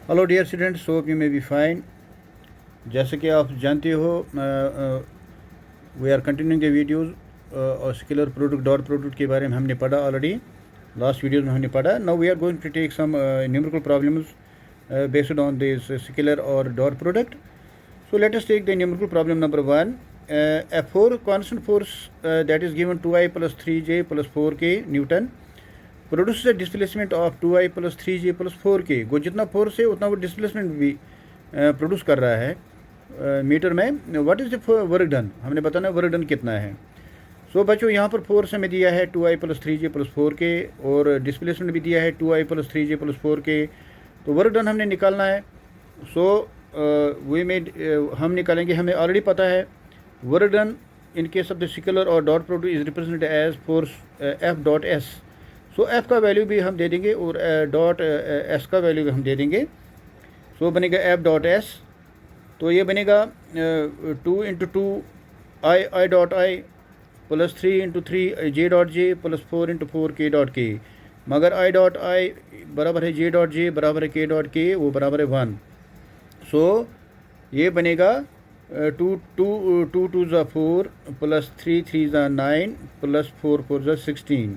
Hello dear students, hope you may be fine. जैसे कि आप जानते हो, we are continuing the videos और स्केलर प्रोडक्ट डॉट प्रोडक्ट के बारे में हमने पढ़ा ऑलरेडी। लास्ट वीडियोस में हमने पढ़ा। Now we are going to take some numerical problems based on this scalar और dot product. So let us take the numerical problem number 1. A 4 constant force that is given 2I plus 3j plus 4k Newton produces a displacement of 2I plus 3j plus 4k. वो जितना force है उतना वो displacement भी produce कर रहा है metre में. What is the work done, हमने बताना वर्क डन कितना है. सो बच्चों, यहाँ पर फोर्स हमें दिया है 2I plus 3j plus 4k और डिस्प्लेसमेंट भी दिया है 2I plus 3j plus 4k. तो वर्क डन हमने निकालना है. सो वे में हम निकालेंगे, हमें ऑलरेडी पता है work done in case of the scalar और dot product is represented as force F dot S. So F का वैल्यू भी हम दे देंगे और डॉट एस का वैल्यू भी हम दे देंगे. सो बनेगा एफ डॉट एस. तो ये बनेगा 2 into 2 I dot I plus 3 into 3 J dot J plus 4 into 4 के डॉट के. मगर आई डॉट आई बराबर है जे डॉट जे बराबर है के डॉट के, वो बराबर है 1. सो ये बनेगा 2 टू ज़ा 4 प्लस 3 3 ज़ा 9 प्लस 4 4 ज़ा 16.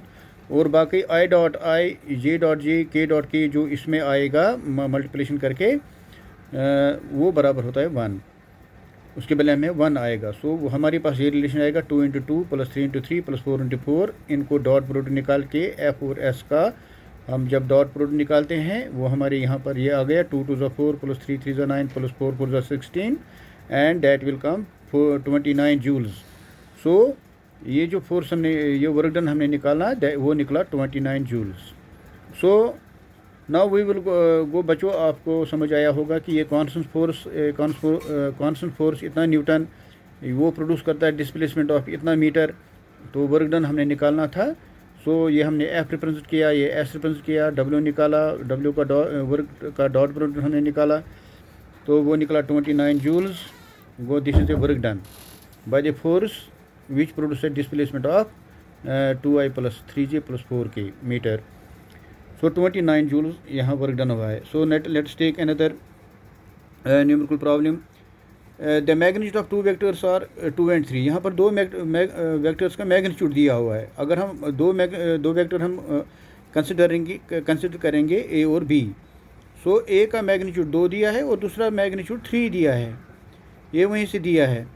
और बाकी I dot I J dot J के डॉट के जो इसमें आएगा मल्टीप्लिकेशन करके वो बराबर होता है 1. उसके बदले में 1 आएगा. सो वो हमारे पास ये रिलेशन आएगा 2 into 2 plus 3 into 3 plus 4 into 4. इनको डॉट प्रोडक्ट निकाल के एफ और एस का हम जब डॉट प्रोडक्ट निकालते हैं वो हमारे यहाँ पर ये आ गया 2 2 ज़ा 4 प्लस 3 3 ज़ा 9 प्लस 4 4 ज़ा 16 and that will come 29 joules. So ये जो फोर्स हमने ये वर्क डन हमने निकाला वो निकला 29 joules. So now we will go. बच्चों, आपको समझ आया होगा कि ये कांस्टेंट फोर्स इतना न्यूटन वो प्रोड्यूस करता है डिस्प्लेसमेंट ऑफ इतना मीटर. तो वर्क डन हमने निकालना था. सो ये हमने एफ रिप्रेजेंट किया, ये एस रिप्रेजेंट किया, डब्ल्यू निकाला, डब्ल्यू का वर्क का डॉट प्रोडक्ट हमने निकाला. तो वो निकला 29 जूल्स. वो this is the work done by the force which produce displacement of 2I plus 3j plus 4k metre. So 29 joules यहाँ वर्क डन हुआ है. So let's take another numerical problem. The magnitude of 2 vectors are 2 and 3. यहाँ पर दो vectors का magnitude दिया हुआ है. अगर हम दो वेक्टर हम कंसिडर करेंगे ए और बी. सो ए का मैग्नीट्यूड 2 दिया है और दूसरा मैग्नीट्यूड 3 दिया है, ये वहीं से दिया है.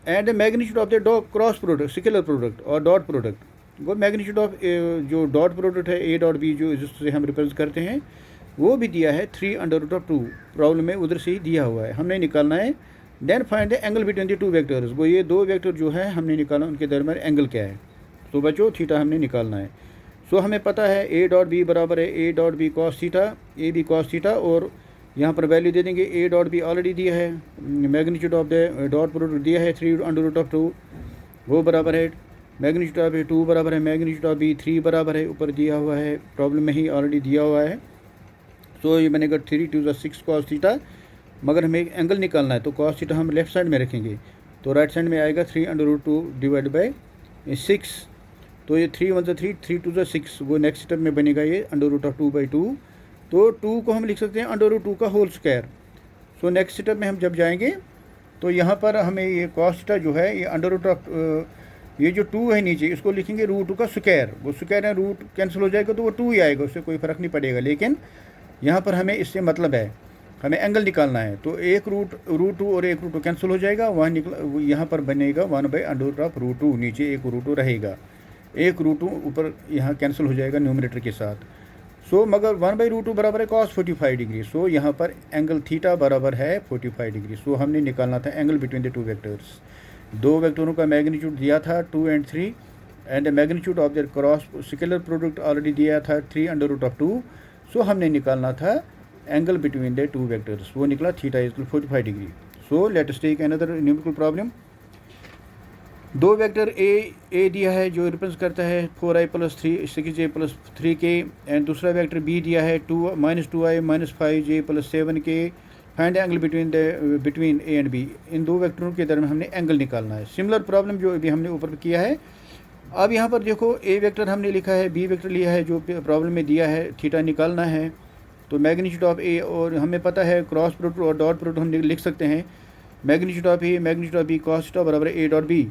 And the magnitude of the cross product scalar product और डॉट प्रोडक्ट, वो मैग्नीट्यूड ऑफ जो डॉट प्रोडक्ट है ए डॉट बी जो जिससे हम रिप्रेजेंट करते हैं वो भी दिया है 3√2. प्रॉब्लम में उधर से ही दिया हुआ है, हमने निकालना है. Then find the angle between the 2 vectors. वो ये 2 वेक्टर जो है हमने निकाला, उनके दरमियान एंगल क्या है. तो बच्चों थीटा हमने निकालना है. सो हमें पता है ए डॉट बी बराबर है A dot B cos theta, A B cos theta. और यहाँ पर वैल्यू दे देंगे. ए डॉट बी ऑलरेडी दिया है, magnitude of the dot product दिया है 3√2, वो बराबर है मैग्नीट्यूड ऑफ ए 2 बराबर है मैग्नीट्यूड ऑफ बी 3 बराबर है, ऊपर दिया हुआ है, प्रॉब्लम में ही ऑलरेडी दिया हुआ है. सो ये बनेगा 3 2 6 कॉस थीटा. मगर हमें एंगल निकालना है तो कॉस थीटा हम लेफ्ट साइड में रखेंगे. तो राइट साइड में आएगा 3√2 डिवाइड बाई 6. तो ये 3 1 3 3 2 6. वो नेक्स्ट स्टेप में बनेगा ये √2/2. तो 2 को हम लिख सकते हैं √2 का whole square. So next step में हम जब जाएंगे तो यहाँ पर हमें ये कॉस थीटा जो है ये ये जो 2 है नीचे इसको लिखेंगे √2 का स्क्वायर. वो स्क्वायर है, रूट कैंसिल हो जाएगा तो वो 2 ही आएगा, उससे कोई फ़र्क नहीं पड़ेगा. लेकिन यहाँ पर हमें इससे मतलब है, हमें एंगल निकालना है. तो एक √2 और एक √2 कैंसिल हो जाएगा, वहाँ निकला यहाँ पर बनेगा 1/√2. नीचे एक √2 रहेगा, एक √2 ऊपर यहाँ कैंसिल हो जाएगा न्यूमरेटर के साथ. सो मगर 1/√2 बराबर है कॉस 45 डिग्री. सो यहाँ पर एंगल थीटा बराबर है 45 डिग्री. सो हमने निकालना था एंगल बिटवीन द 2 वेक्टर्स. 2 वेक्टरों का मैग्नीट्यूड दिया था 2 and 3 and the magnitude of the cross scalar product already दिया था 3√2. सो हमने निकालना था एंगल बिटवीन द 2 वेक्टर्स, वो निकला theta is 45 degree. So let us take another numerical problem. 2 vector A दिया है जो रिप्रेजेंट करता है 4I plus 6j plus 3k and दूसरा वेक्टर बी दिया है -2I - 5j plus 7k. Find angle between A and B. इन 2 वेक्टरों के दरमियान हमने एंगल निकालना है. सिमिलर प्रॉब्लम जो अभी हमने ऊपर किया है. अब यहाँ पर देखो ए वेक्टर हमने लिखा है, बी वेक्टर लिया है जो प्रॉब्लम में दिया है, थीटा निकालना है. तो मैग्नीट्यूड ऑफ ए, और हमें पता है क्रॉस प्रोडक्ट और डॉट प्रोडक्ट हम लिख सकते हैं magnitude of A magnitude of B cos theta बराबर ए डॉट बी,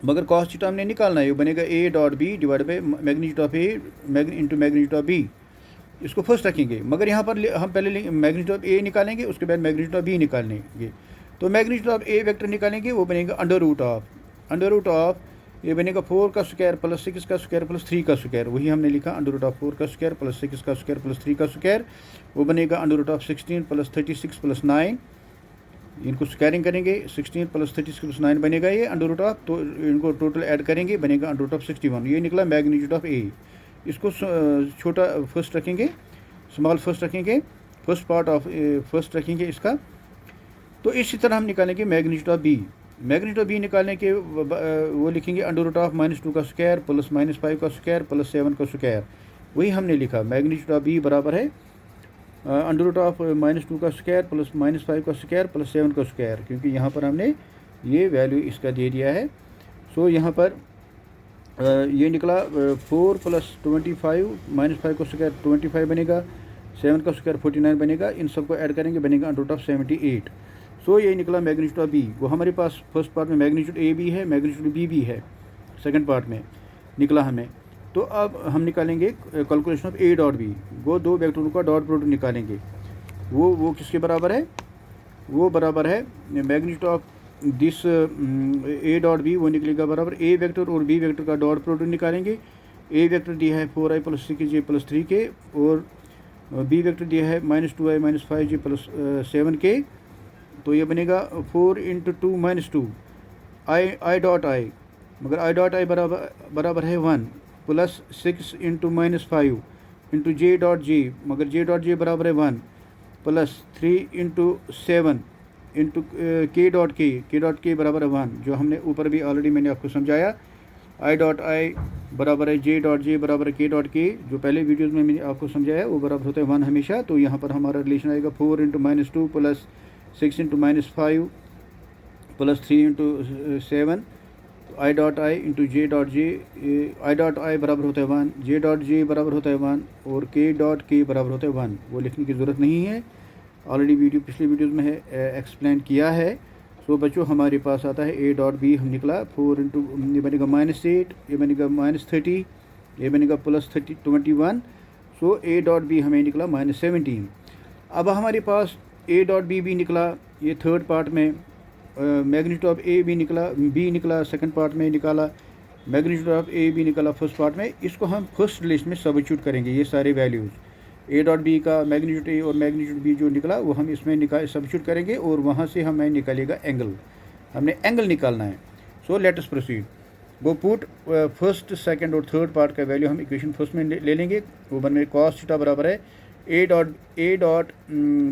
मगर कॉस थीटा हमने निकालना है, वो बनेगा A dot B divide by magnitude of A into magnitude of B. इसको फर्स्ट रखेंगे, मगर यहाँ पर हम पहले मैग्नीट्यूड ऑफ ए निकालेंगे, उसके बाद मैग्नीट्यूड ऑफ बी निकालेंगे। तो मैग्नीट्यूड ऑफ ए वेक्टर निकालेंगे, वो बनेगा अंडर रूट ऑफ ये बनेगा 4 का स्क्वायर प्लस 6 का स्क्वायर प्लस 3 का स्क्वायर, वही हमने लिखा अंडर रूट ऑफ 4 का स्क्वायर प्लस 6 का स्क्वायर प्लस 3 का स्क्वायर, वो बनेगा under root of 16 plus 36 plus 9। इनको स्क्वायरिंग करेंगे, 16 प्लस 36 प्लस 9 बनेगा ये अंडर रूट ऑफ, तो इनको टोटल ऐड करेंगे बनेगा अंडर रूट ऑफ 61। ये निकला मैग्नीट्यूड ऑफ ए। इसको छोटा फर्स्ट रखेंगे, स्मॉल फर्स्ट रखेंगे, फर्स्ट पार्ट ऑफ फर्स्ट रखेंगे इसका। तो इसी तरह हम निकालेंगे magnitude of B. Magnitude of B निकालने के वो लिखेंगे अंडर रूट ऑफ -2 का स्क्वायर प्लस -5 का स्क्वायर प्लस 7 का स्क्वायर, वही हमने लिखा। मैग्नीट्यूड ऑफ बी बराबर है अंडर रूट ऑफ -2 का स्क्वायर प्लस -5 का स्क्वायर प्लस 7 का स्क्वायर, क्योंकि यहाँ पर हमने ये वैल्यू इसका दे दिया है। सो यहाँ पर ये निकला 4 प्लस 25 -5 का स्क्वायर 25 बनेगा, 7 का स्क्वायर 49 बनेगा, इन सबको ऐड करेंगे बनेगा अंडर रूट ऑफ 78। सो ये निकला मैग्नीट्यूड ऑफ बी। वो हमारे पास फर्स्ट पार्ट में मैग्नीट्यूड ए भी है, मैग्नीट्यूड बी भी है, सेकंड पार्ट में निकला हमें। तो अब हम निकालेंगे calculation of A dot B. वो दो वेक्टरों का डॉट प्रोडक्ट निकालेंगे, वो किसके बराबर है, वो बराबर है magnitude of this A dot B, वो निकलेगा बराबर ए वेक्टर और बी वेक्टर का डॉट प्रोडक्ट निकालेंगे। ए वेक्टर दिया है 4i plus 6j plus 3k और बी वेक्टर दिया है -2i minus 5j plus 7k। तो ये बनेगा 4 × 2 - 2 आई डॉट आई, मगर आई डॉट आई बराबर है 1 plus 6 × -5 into J dot J, मगर जे डॉट जे बराबर है 1 प्लस 3 × 7 इंटू के डॉट के बराबर है 1, जो हमने ऊपर भी ऑलरेडी मैंने आपको समझाया। आई डॉट आई बराबर है जे डॉट जे बराबर है के डॉट के, जो पहले वीडियोज़ में मैंने आपको समझाया वो बराबर होता है 1 हमेशा। तो यहाँ पर हमारा रिलेशन आएगा 4 × -2 plus 6 × -5 plus 3 × 7 I dot I into J dot J. I dot I बराबर होता है 1, जे डॉट जे बराबर होता है 1 और के डॉट के बराबर होता है 1। वो लिखने की ज़रूरत नहीं है, ऑलरेडी पिछले वीडियोज़ में है एक्सप्लेन किया है। सो बच्चों हमारे पास आता है ए डॉट बी, हम निकला 4 × ये बनेगा -8, ये बनेगा -30, ये बनेगा plus 21। So A dot B हमें निकला -17। अब हमारे पास ए डॉट बी भी निकला, ये थर्ड पार्ट में मैग्नीट्यूड ऑफ ए भी निकला, बी निकला सेकंड पार्ट में निकाला, मैग्नीट्यूड ऑफ ए भी निकला फर्स्ट पार्ट में। इसको हम फर्स्ट रिलेशन में सब्स्टिट्यूट करेंगे, ये सारे वैल्यूज़ ए डॉट बी का मैग्नीट्यूड ए और मैग्नीट्यूड बी जो निकला वो हम इसमें सब्स्टिट्यूट करेंगे और वहाँ से हमें निकलेगा एंगल, हमने एंगल निकालना है। सो लेट अस प्रोसीड। वो पुट फर्स्ट सेकंड और थर्ड पार्ट का वैल्यू हम इक्वेशन फर्स्ट में ले लेंगे, वो बन कॉस थीटा बराबर है ए डॉट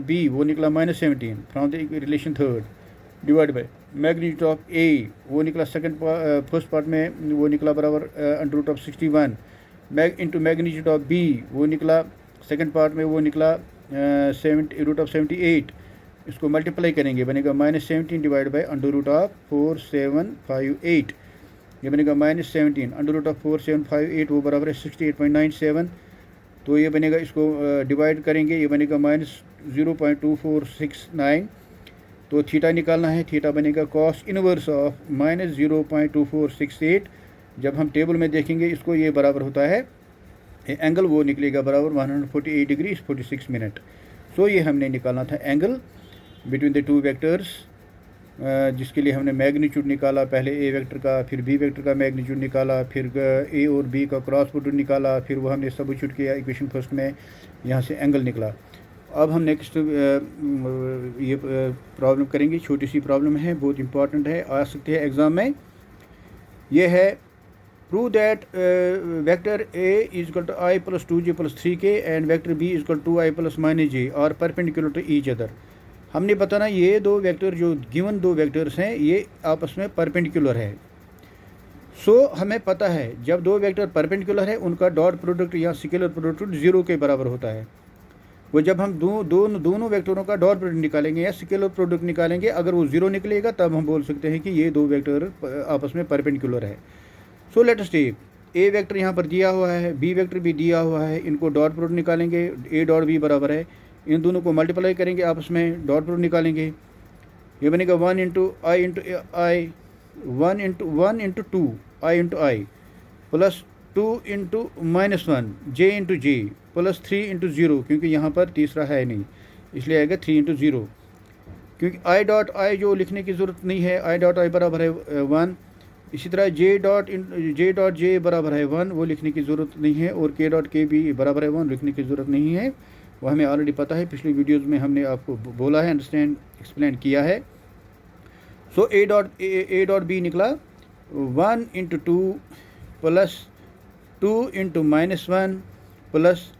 बी, वो निकला -17 from the relation third divide by magnitude of A, वो निकला सेकंड फर्स्ट पार्ट में वो निकला बराबर under root of 61 into magnitude of B, वो निकला सेकंड पार्ट में वो निकला √78। इसको मल्टीप्लाई करेंगे बनेगा -17 divide by under root of 4758, ये बनेगा -17 अंडर रूट ऑफ 4758, वो बराबर है 68.97। तो ये बनेगा, इसको डिवाइड करेंगे, ये बनेगा -0.2469। तो थीटा निकालना है, थीटा बनेगा कॉस इनवर्स ऑफ -0.2468। जब हम टेबल में देखेंगे इसको, ये बराबर होता है एंगल, वो निकलेगा बराबर 148 डिग्री 46 मिनट। सो ये हमने निकालना था angle between the two vectors, जिसके लिए हमने मैग्नीट्यूड निकाला, पहले ए वेक्टर का, फिर बी वेक्टर का मैग्नीट्यूड निकाला, फिर ए और बी का क्रॉस प्रोडक्ट निकाला, फिर वो हमने सब्स्टिट्यूट किया इक्वेशन फर्स्ट में, यहाँ से एंगल निकला। अब हम नेक्स्ट ये प्रॉब्लम करेंगे, छोटी सी प्रॉब्लम है, बहुत इंपॉर्टेंट है, आ सकती है एग्ज़ाम में। ये है prove that vector A is equal to i plus 2j plus 3k and vector B is equal to i plus -j और परपेंडिकुलर टू ईच अदर। हमने बताना ये दो वेक्टर, जो गिवन दो वेक्टर्स हैं, ये आपस में परपेंडिकुलर है। सो हमें पता है जब दो वेक्टर परपेंडिकुलर है उनका डॉट प्रोडक्ट या स्केलर प्रोडक्ट 0 के बराबर होता है। वो जब हम दोनों वेक्टरों का डॉट प्रोडक्ट निकालेंगे या स्केलर प्रोडक्ट निकालेंगे, अगर वो 0 निकलेगा तब हम बोल सकते हैं कि ये दो वेक्टर आपस में परपेंडिकुलर है। So let us take A vector यहाँ पर दिया हुआ है, बी वेक्टर भी दिया हुआ है, इनको डॉट प्रोडक्ट निकालेंगे, ए डॉट बी बराबर है, इन दोनों को मल्टीप्लाई करेंगे आपस में, डॉट प्रोडक्ट निकालेंगे, ये बनेगा 1 इंटू आई 1 इंटू 2 आई इंटू आई प्लस 2 इंटू -1 जे इंटू जे प्लस 3 इंटू 0, क्योंकि यहाँ पर तीसरा है नहीं इसलिए आएगा 3 इंटू 0, क्योंकि आई डॉट आई जो लिखने की ज़रूरत नहीं है, आई डॉट आई बराबर है 1। इसी तरह जे डॉट जे बराबर है 1, वो लिखने की ज़रूरत नहीं है, और के डॉट के भी बराबर है 1, लिखने की ज़रूरत नहीं है, वो हमें ऑलरेडी पता है, पिछली वीडियोज़ में हमने आपको बोला है, अंडरस्टैंड एक्सप्लेन किया है। सो ए डॉट बी निकला 1 into 2 plus 2 into -1 plus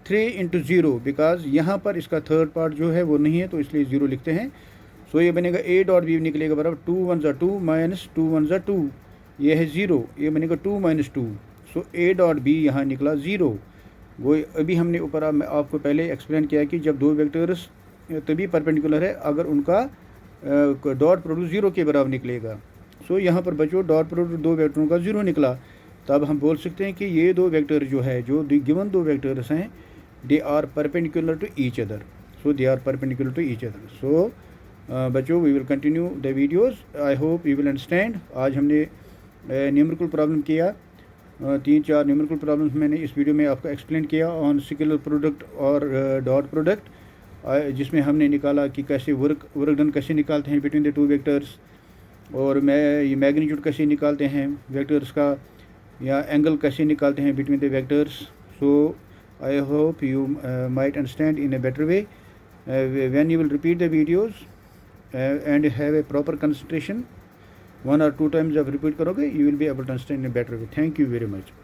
3 into 0, because यहाँ पर इसका थर्ड पार्ट जो है वो नहीं है तो इसलिए 0 लिखते हैं। सो ये बनेगा ए डॉट बी निकलेगा बराबर 2 1 ज़ा 2 माइनस 2 1 ज़ा 2, ये है 0, ये बनेगा 2 - 2। सो ए डॉट बी यहाँ निकला 0। वो अभी हमने ऊपर आपको पहले एक्सप्लेन किया कि जब दो वेक्टर्स तभी परपेंडिकुलर है अगर उनका डॉट प्रोडक्ट 0 के बराबर निकलेगा। सो यहाँ पर बच्चों डॉट प्रोडक्ट दो वेक्टरों का 0 निकला, तब हम बोल सकते हैं कि ये दो वेक्टर जो है, जो गिवन दो वेक्टर्स हैं, they are perpendicular to each other. So they are perpendicular to each other. So बच्चों we will continue the videos, I hope you will understand. आज हमने न्यूमेरिकल प्रॉब्लम किया, 3-4 न्यूमेरिकल प्रॉब्लम्स मैंने इस वीडियो में आपको एक्सप्लेन किया ऑन स्केलर प्रोडक्ट और डॉट प्रोडक्ट, जिसमें हमने निकाला कि कैसे वर्क डन कैसे निकालते हैं बिटवीन द टू वेक्टर्स, और ये मैग्नीट्यूड कैसे निकालते हैं वेक्टर्स का, या एंगल कैसे निकालते हैं between the vectors. So I hope you might understand in a better way when you will repeat the videos and have a proper concentration, 1 or 2 times जब रिपीट करोगे you will be able to understand in a better way. Thank you very much.